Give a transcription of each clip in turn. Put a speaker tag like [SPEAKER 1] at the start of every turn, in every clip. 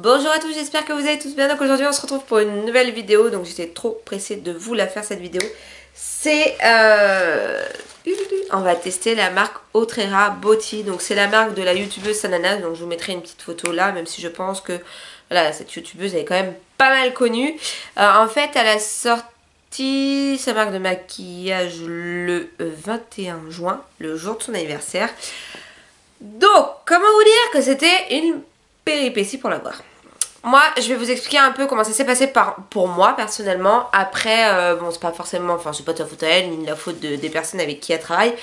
[SPEAKER 1] Bonjour à tous, j'espère que vous allez tous bien. Donc aujourd'hui on se retrouve pour une nouvelle vidéo. Donc j'étais trop pressée de vous la faire cette vidéo. C'est on va tester la marque Otrera Beauty. Donc c'est la marque de la youtubeuse Sanana. Donc je vous mettrai une petite photo là, même si je pense que voilà, cette youtubeuse elle est quand même pas mal connue. En fait elle a sorti sa marque de maquillage le 21 juin, le jour de son anniversaire. Donc comment vous dire que c'était une péripétie pour l'avoir. Moi, je vais vous expliquer un peu comment ça s'est passé pour moi, personnellement. Après, bon, c'est pas forcément... Enfin, c'est pas de sa faute à elle, ni de la faute des personnes avec qui elle travaille.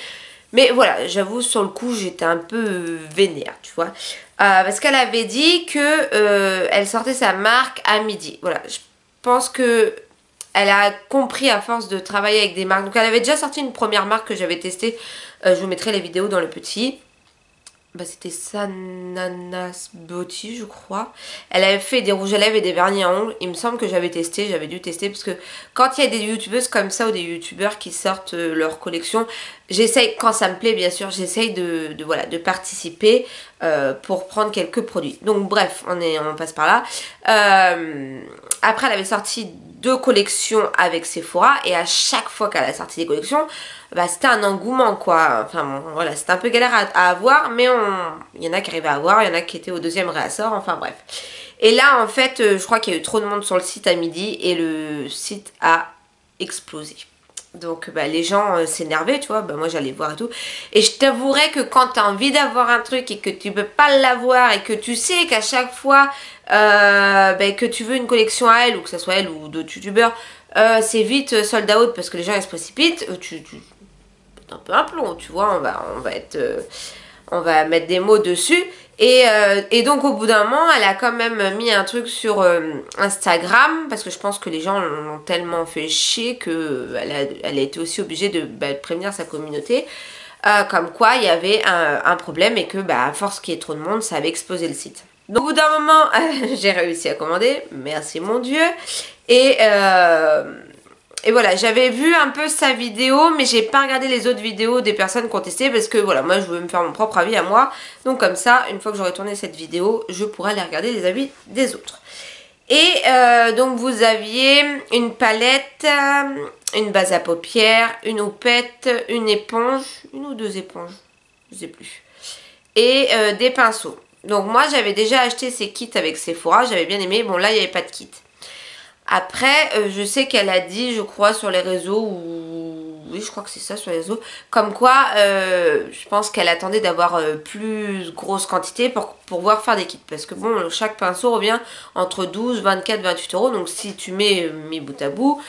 [SPEAKER 1] Mais voilà, j'avoue, sur le coup, j'étais un peu vénère, tu vois. Parce qu'elle avait dit que elle sortait sa marque à midi. Voilà, je pense que elle a compris à force de travailler avec des marques. Donc, elle avait déjà sorti une première marque que j'avais testée. Je vous mettrai les vidéos dans le petit... Bah, c'était Sananas Beauty je crois. Elle avait fait des rouges à lèvres et des vernis à ongles. Il me semble que j'avais testé, j'avais dû tester parce que quand il y a des youtubeuses comme ça ou des youtubeurs qui sortent leur collection, j'essaye, quand ça me plaît bien sûr, j'essaye voilà, de participer pour prendre quelques produits. Donc bref, on passe par là. Après elle avait sorti 2 collections avec Sephora et à chaque fois qu'elle a sorti des collections, bah, c'était un engouement quoi. Enfin bon, voilà, c'était un peu galère à avoir, mais il y en a qui arrivaient à avoir, il y en a qui étaient au deuxième réassort, enfin bref. Et là en fait, je crois qu'il y a eu trop de monde sur le site à midi et le site a explosé. Donc bah, les gens s'énervaient, tu vois, bah, moi j'allais voir et tout. Et je t'avouerais que quand tu as envie d'avoir un truc et que tu peux pas l'avoir et que tu sais qu'à chaque fois bah, que tu veux une collection à elle, ou que ce soit elle ou d'autres youtubeurs, c'est vite sold out parce que les gens ils se précipitent, tu un peu un plomb, tu vois, on va mettre des mots dessus. Et donc au bout d'un moment, elle a quand même mis un truc sur Instagram, parce que je pense que les gens l'ont tellement fait chier qu'elle a été aussi obligée de prévenir sa communauté, comme quoi il y avait un problème et que à force qu'il y ait trop de monde, ça avait explosé le site. Donc au bout d'un moment, j'ai réussi à commander, merci mon Dieu, et voilà, j'avais vu un peu sa vidéo, mais j'ai pas regardé les autres vidéos des personnes qui ont testé parce que voilà, moi je veux me faire mon propre avis à moi. Donc comme ça, une fois que j'aurai tourné cette vidéo, je pourrai aller regarder les avis des autres. Et donc vous aviez une palette, une base à paupières, une houppette, une éponge, une ou 2 éponges, je sais plus. Et des pinceaux. Donc moi j'avais déjà acheté ces kits avec Sephora, j'avais bien aimé. Bon là il n'y avait pas de kit. Après, je sais qu'elle a dit, je crois, sur les réseaux, ou oui, je crois que c'est ça, sur les réseaux, comme quoi, je pense qu'elle attendait d'avoir plus grosse quantité pour pouvoir faire des kits. Parce que bon, chaque pinceau revient entre 12, 24, 28 euros. Donc si tu mets mis bout à bout,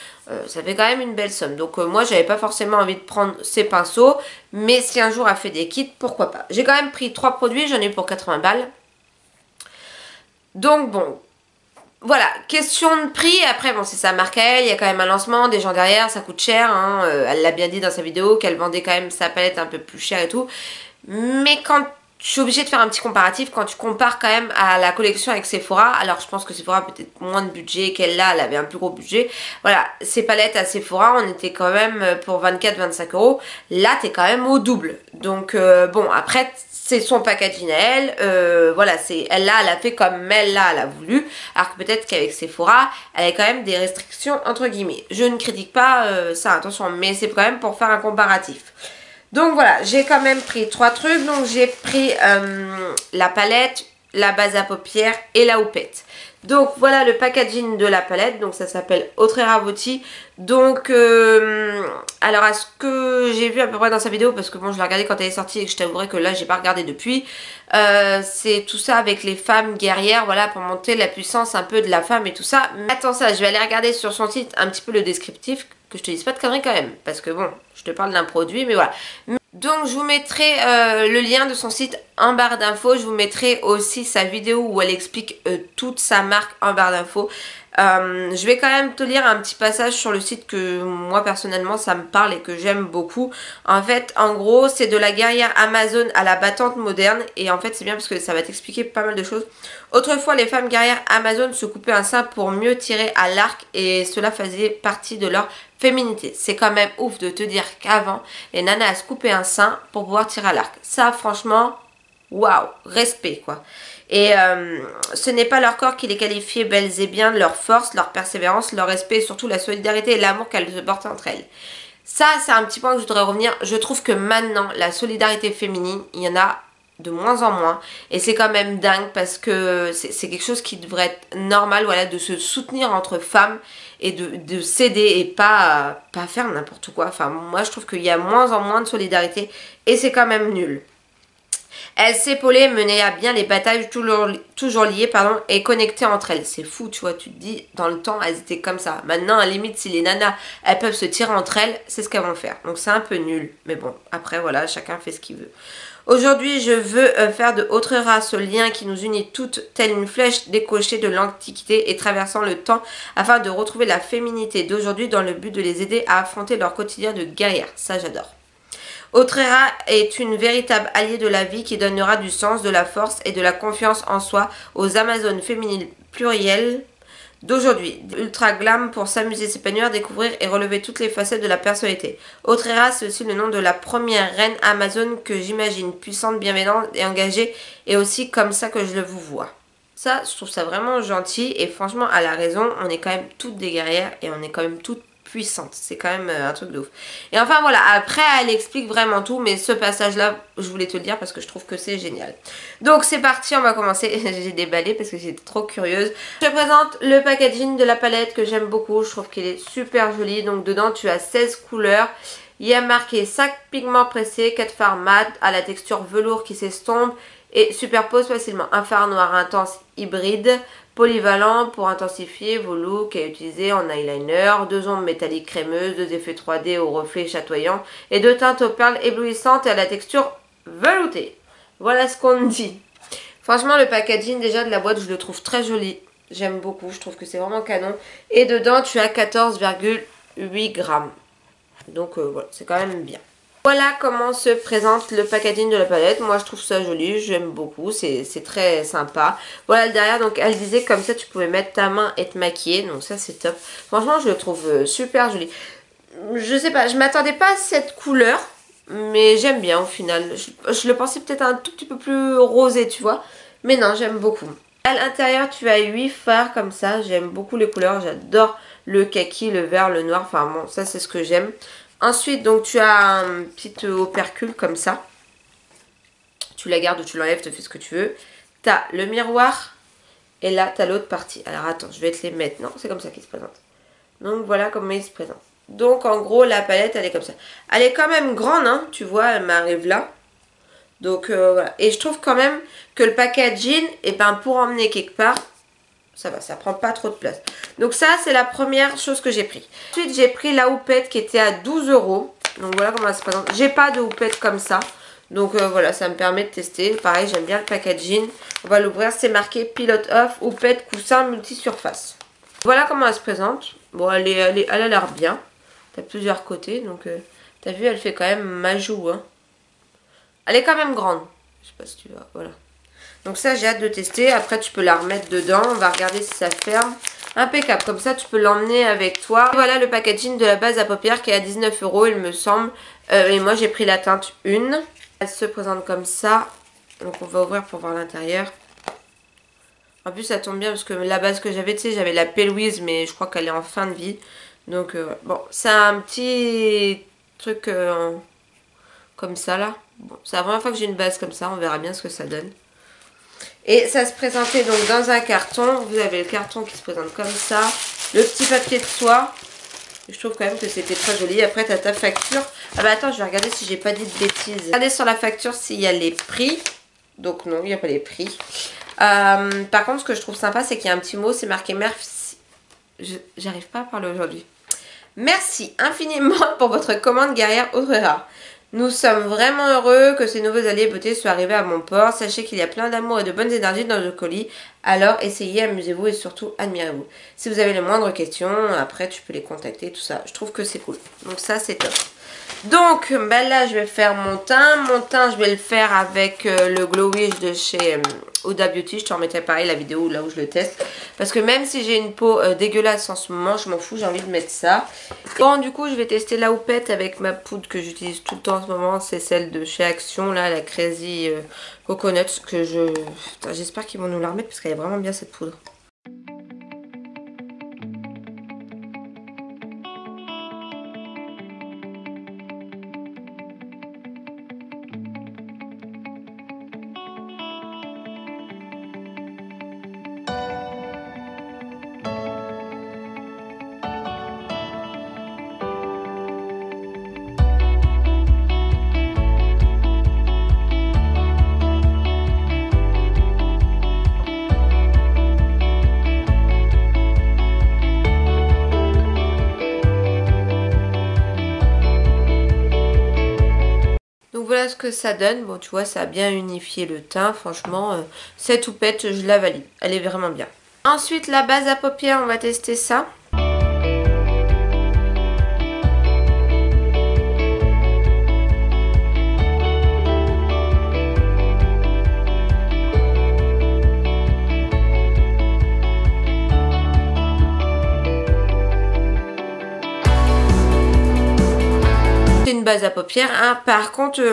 [SPEAKER 1] ça fait quand même une belle somme. Donc moi, j'avais pas forcément envie de prendre ces pinceaux. Mais si un jour elle fait des kits, pourquoi pas. J'ai quand même pris 3 produits, j'en ai pour 80 balles. Donc bon... Voilà, question de prix, après bon c'est sa marque à elle, il y a quand même un lancement, des gens derrière, ça coûte cher, hein. Elle l'a bien dit dans sa vidéo qu'elle vendait quand même sa palette un peu plus cher et tout. Mais quand je suis obligée de faire un petit comparatif, quand tu compares quand même à la collection avec Sephora, alors je pense que Sephora a peut-être moins de budget qu'elle là, elle avait un plus gros budget. Voilà, ces palettes à Sephora, on était quand même pour 24-25 euros, là t'es quand même au double. Donc bon, après... c'est son packaging à elle, voilà, elle a fait comme elle a voulu, alors que peut-être qu'avec Sephora, elle a quand même des restrictions entre guillemets. Je ne critique pas ça, attention, mais c'est quand même pour faire un comparatif. Donc voilà, j'ai quand même pris 3 trucs, donc j'ai pris la palette, la base à paupières et la houppette. Donc voilà le packaging de la palette, donc ça s'appelle Otrera Beauty. Donc alors à ce que j'ai vu à peu près dans sa vidéo, parce que bon je l'ai regardé quand elle est sortie et que je t'avouerai que là j'ai pas regardé depuis, c'est tout ça avec les femmes guerrières, voilà, pour monter la puissance un peu de la femme et tout ça. Mais attends ça, je vais aller regarder sur son site un petit peu le descriptif, que je te dise pas de conneries quand même, parce que bon, je te parle d'un produit, mais voilà. Donc je vous mettrai le lien de son site en barre d'infos. Je vous mettrai aussi sa vidéo où elle explique toute sa marque en barre d'infos. Je vais quand même te lire un petit passage sur le site que moi personnellement ça me parle et que j'aime beaucoup. En fait en gros c'est de la guerrière Amazon à la battante moderne. Et en fait c'est bien parce que ça va t'expliquer pas mal de choses. Autrefois les femmes guerrières Amazon se coupaient un sein pour mieux tirer à l'arc. Et cela faisait partie de leur féminité. C'est quand même ouf de te dire qu'avant les nanas se coupaient un sein pour pouvoir tirer à l'arc. Ça franchement, waouh, respect quoi. Et ce n'est pas leur corps qui les qualifiait belles et bien, leur force, leur persévérance, leur respect et surtout la solidarité et l'amour qu'elles se portent entre elles. Ça, c'est un petit point que je voudrais revenir. Je trouve que maintenant, la solidarité féminine, il y en a de moins en moins. Et c'est quand même dingue parce que c'est quelque chose qui devrait être normal, voilà, de se soutenir entre femmes et de s'aider et pas faire n'importe quoi. Enfin, moi, je trouve qu'il y a moins en moins de solidarité et c'est quand même nul. Elles s'épaulaient, menaient à bien les batailles toujours liées et connectées entre elles. C'est fou, tu vois, tu te dis, dans le temps, elles étaient comme ça. Maintenant, à la limite, si les nanas, elles peuvent se tirer entre elles, c'est ce qu'elles vont faire. Donc c'est un peu nul. Mais bon, après, voilà, chacun fait ce qu'il veut. Aujourd'hui, je veux faire de Autrera ce lien qui nous unit toutes, telle une flèche décochée de l'Antiquité et traversant le temps, afin de retrouver la féminité d'aujourd'hui dans le but de les aider à affronter leur quotidien de guerrière. Ça, j'adore. Autrera est une véritable alliée de la vie qui donnera du sens, de la force et de la confiance en soi aux Amazones féminines plurielles d'aujourd'hui. Ultra glam pour s'amuser, s'épanouir, découvrir et relever toutes les facettes de la personnalité. Autrera, c'est aussi le nom de la première reine amazone que j'imagine, puissante, bienveillante et engagée, et aussi comme ça que je le vous vois. Ça, je trouve ça vraiment gentil et franchement, elle a raison, on est quand même toutes des guerrières et on est quand même toutes puissante, c'est quand même un truc de ouf. Et enfin voilà, après elle explique vraiment tout, mais ce passage là je voulais te le dire parce que je trouve que c'est génial. Donc c'est parti, on va commencer. J'ai déballé parce que j'étais trop curieuse. Je te présente le packaging de la palette que j'aime beaucoup, je trouve qu'il est super joli. Donc dedans tu as 16 couleurs. Il y a marqué 5 pigments pressés, 4 fards mat à la texture velours qui s'estompe et superpose facilement. Un fard noir intense hybride, polyvalent pour intensifier vos looks et utiliser en eyeliner, 2 ombres métalliques crémeuses, 2 effets 3D aux reflets chatoyants et 2 teintes aux perles éblouissantes et à la texture veloutée. Voilà ce qu'on dit. Franchement, le packaging déjà de la boîte, je le trouve très joli. J'aime beaucoup, je trouve que c'est vraiment canon. Et dedans, tu as 14,8 grammes. Donc voilà, c'est quand même bien. Voilà comment se présente le packaging de la palette. Moi je trouve ça joli, j'aime beaucoup, c'est très sympa. Voilà le derrière, donc elle disait comme ça tu pouvais mettre ta main et te maquiller, donc ça c'est top. Franchement je le trouve super joli. Je sais pas, je m'attendais pas à cette couleur, mais j'aime bien au final. Je le pensais peut-être un tout petit peu plus rosé, tu vois. Mais non, j'aime beaucoup. À l'intérieur tu as 8 fards comme ça, j'aime beaucoup les couleurs, j'adore le kaki, le vert, le noir, enfin bon ça c'est ce que j'aime. Ensuite, donc tu as un petit opercule comme ça. Tu la gardes ou tu l'enlèves, tu fais ce que tu veux. Tu as le miroir et là, tu as l'autre partie. Alors attends, je vais te les mettre. Non, c'est comme ça qu'il se présente. Donc voilà comment il se présente. Donc en gros, la palette, elle est comme ça. Elle est quand même grande, hein, tu vois, elle m'arrive là. Donc voilà. Et je trouve quand même que le packaging, et ben, pour emmener quelque part, ça va, ça prend pas trop de place. Donc ça, c'est la première chose que j'ai pris. Ensuite, j'ai pris la houppette qui était à 12 €. Donc voilà comment elle se présente. J'ai pas de houppette comme ça. Donc voilà, ça me permet de tester. Pareil, j'aime bien le packaging. On va l'ouvrir, c'est marqué Pilot Off, houppette, coussin, multi-surface. Voilà comment elle se présente. Bon, elle a l'air bien. T'as plusieurs côtés, donc t'as vu, elle fait quand même ma joue. Hein. Elle est quand même grande. Je sais pas si tu vois, voilà. Donc ça, j'ai hâte de tester. Après, tu peux la remettre dedans. On va regarder si ça ferme. Impeccable. Comme ça, tu peux l'emmener avec toi. Et voilà le packaging de la base à paupières qui est à 19 €, il me semble. Et moi, j'ai pris la teinte 1. Elle se présente comme ça. Donc, on va ouvrir pour voir l'intérieur. En plus, ça tombe bien parce que la base que j'avais, tu sais, j'avais la P-Louise, mais je crois qu'elle est en fin de vie. Donc, bon, c'est un petit truc comme ça, là. Bon, c'est la première fois que j'ai une base comme ça. On verra bien ce que ça donne. Et ça se présentait donc dans un carton. Vous avez le carton qui se présente comme ça. Le petit papier de soie. Je trouve quand même que c'était très joli. Après, tu as ta facture. Ah bah attends, je vais regarder si j'ai pas dit de bêtises. Regardez sur la facture s'il y a les prix. Donc non, il n'y a pas les prix. Par contre, ce que je trouve sympa, c'est qu'il y a un petit mot. C'est marqué merci. J'arrive pas à parler aujourd'hui. Merci infiniment pour votre commande guerrière Autrera. Nous sommes vraiment heureux que ces nouveaux alliés beauté soient arrivés à mon port. Sachez qu'il y a plein d'amour et de bonnes énergies dans le colis. Alors essayez, amusez-vous et surtout admirez-vous. Si vous avez les moindres questions, après tu peux les contacter, tout ça. Je trouve que c'est cool. Donc ça c'est top. Donc bah là je vais faire mon teint. Mon teint je vais le faire avec le Glow Wish de chez Huda Beauty. Je te remettrai pareil la vidéo là où je le teste. Parce que même si j'ai une peau dégueulasse en ce moment, je m'en fous, j'ai envie de mettre ça. Bon du coup je vais tester la houppette avec ma poudre que j'utilise tout le temps en ce moment. C'est celle de chez Action là, la Crazy Coconuts que j'espère qu'ils vont nous la remettre parce qu'elle est vraiment bien cette poudre. Donc voilà ce que ça donne. Bon, tu vois, ça a bien unifié le teint. Franchement, cette houppette, je la valide. Elle est vraiment bien. Ensuite, la base à paupières, on va tester ça. Base à paupières, hein. Par contre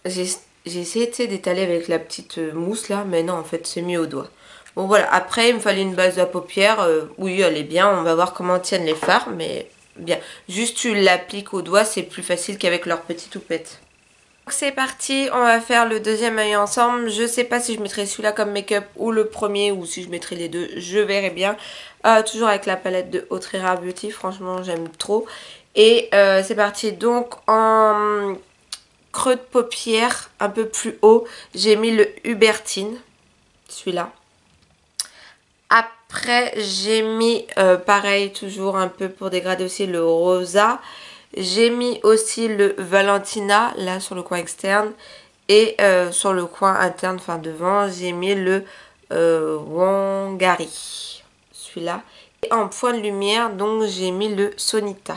[SPEAKER 1] j'ai essayé d'étaler avec la petite mousse là, mais non, en fait c'est mieux au doigt. Bon voilà, après il me fallait une base à paupières, oui elle est bien, on va voir comment tiennent les fards, mais bien, juste tu l'appliques au doigt, c'est plus facile qu'avec leur petite houppette. Donc c'est parti, on va faire le deuxième œil ensemble. Je sais pas si je mettrai celui-là comme make-up ou le premier, ou si je mettrai les deux, je verrai bien. Toujours avec la palette de Autrera Beauty, franchement j'aime trop. Et c'est parti, donc en creux de paupière, un peu plus haut, j'ai mis le Hubertine, celui-là. Après, j'ai mis, pareil, toujours un peu pour dégrader aussi, le Rosa. J'ai mis aussi le Valentina, là, sur le coin externe. Et sur le coin interne, enfin devant, j'ai mis le Wangari, celui-là. Et en point de lumière, donc, j'ai mis le Sonita.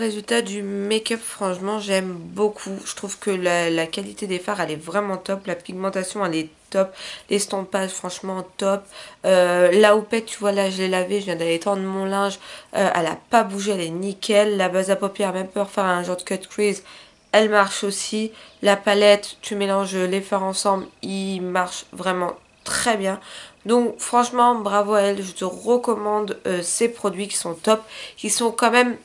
[SPEAKER 1] résultat du make-up, franchement j'aime beaucoup. Je trouve que la qualité des fards elle est vraiment top, la pigmentation elle est top, l'estompage franchement top. La houppette, tu vois là je l'ai lavée, je viens d'aller tendre mon linge, elle a pas bougé, elle est nickel. La base à paupières, même pour faire un genre de cut crease, elle marche aussi. La palette, tu mélanges les fards ensemble, il marche vraiment très bien. Donc franchement, bravo à elle, je te recommande ces produits qui sont top, qui sont quand même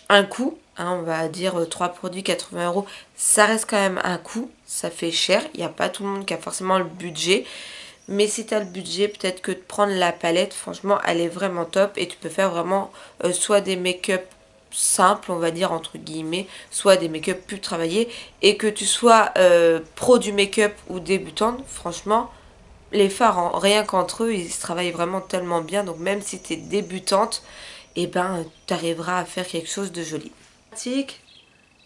[SPEAKER 1] un coût. Hein, on va dire 3 produits 80 €, ça reste quand même un coût, ça fait cher. Il n'y a pas tout le monde qui a forcément le budget. Mais si tu as le budget, peut-être que de prendre la palette, franchement, elle est vraiment top. Et tu peux faire vraiment soit des make-up simples, on va dire, entre guillemets, soit des make-up plus travaillés. Et que tu sois pro du make-up ou débutante, franchement, les fards, rien qu'entre eux, ils travaillent vraiment tellement bien. Donc même si tu es débutante, eh ben, tu arriveras à faire quelque chose de joli. Pratique,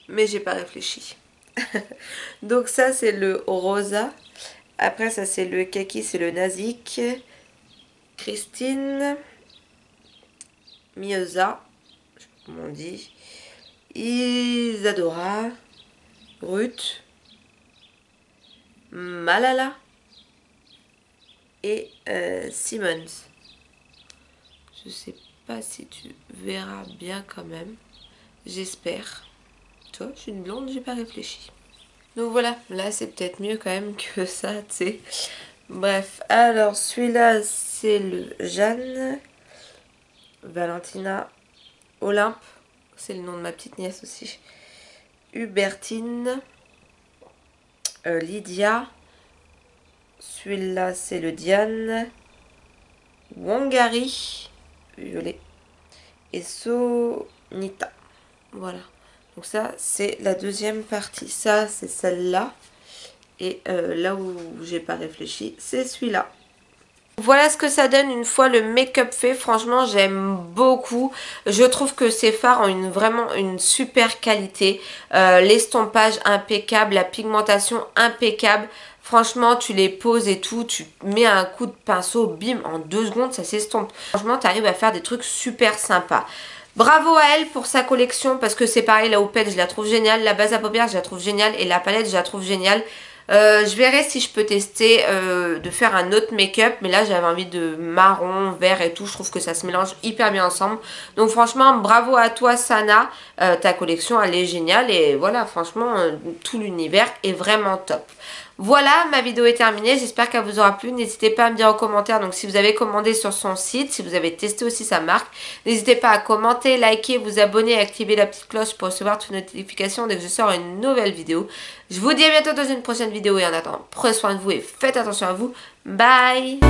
[SPEAKER 1] mais j'ai pas réfléchi. Donc ça, c'est le rosa. Après, ça, c'est le kaki, c'est le Nazik. Christine. Miosa. Je sais pas comment on dit. Isadora. Ruth. Malala. Et Simmons. Je sais pas si tu verras bien quand même. J'espère. Toi, je suis une blonde, j'ai pas réfléchi. Donc voilà, là c'est peut-être mieux quand même que ça, tu sais. Bref, alors celui-là c'est le Jeanne. Valentina. Olympe. C'est le nom de ma petite nièce aussi. Hubertine. Lydia. Celui-là c'est le Diane. Wangari. Violet. Et Sonita. Voilà. Donc ça, c'est la deuxième partie. Ça, c'est celle-là. Et là où j'ai pas réfléchi, c'est celui-là. Voilà ce que ça donne une fois le make-up fait. Franchement, j'aime beaucoup. Je trouve que ces fards ont vraiment une super qualité. L'estompage impeccable, la pigmentation impeccable. Franchement, tu les poses et tout, tu mets un coup de pinceau, bim, en 2 secondes, ça s'estompe. Franchement, tu arrives à faire des trucs super sympas. Bravo à elle pour sa collection parce que c'est pareil, la houppette je la trouve géniale, la base à paupières je la trouve géniale et la palette je la trouve géniale. Je verrai si je peux tester de faire un autre make-up, mais là j'avais envie de marron, vert et tout, je trouve que ça se mélange hyper bien ensemble. Donc franchement bravo à toi Sana, ta collection elle est géniale et voilà franchement tout l'univers est vraiment top. Voilà, ma vidéo est terminée, j'espère qu'elle vous aura plu, n'hésitez pas à me dire en commentaire, donc si vous avez commandé sur son site, si vous avez testé aussi sa marque, n'hésitez pas à commenter, liker, vous abonner et activer la petite cloche pour recevoir toutes les notifications dès que je sors une nouvelle vidéo. Je vous dis à bientôt dans une prochaine vidéo et en attendant, prenez soin de vous et faites attention à vous, bye.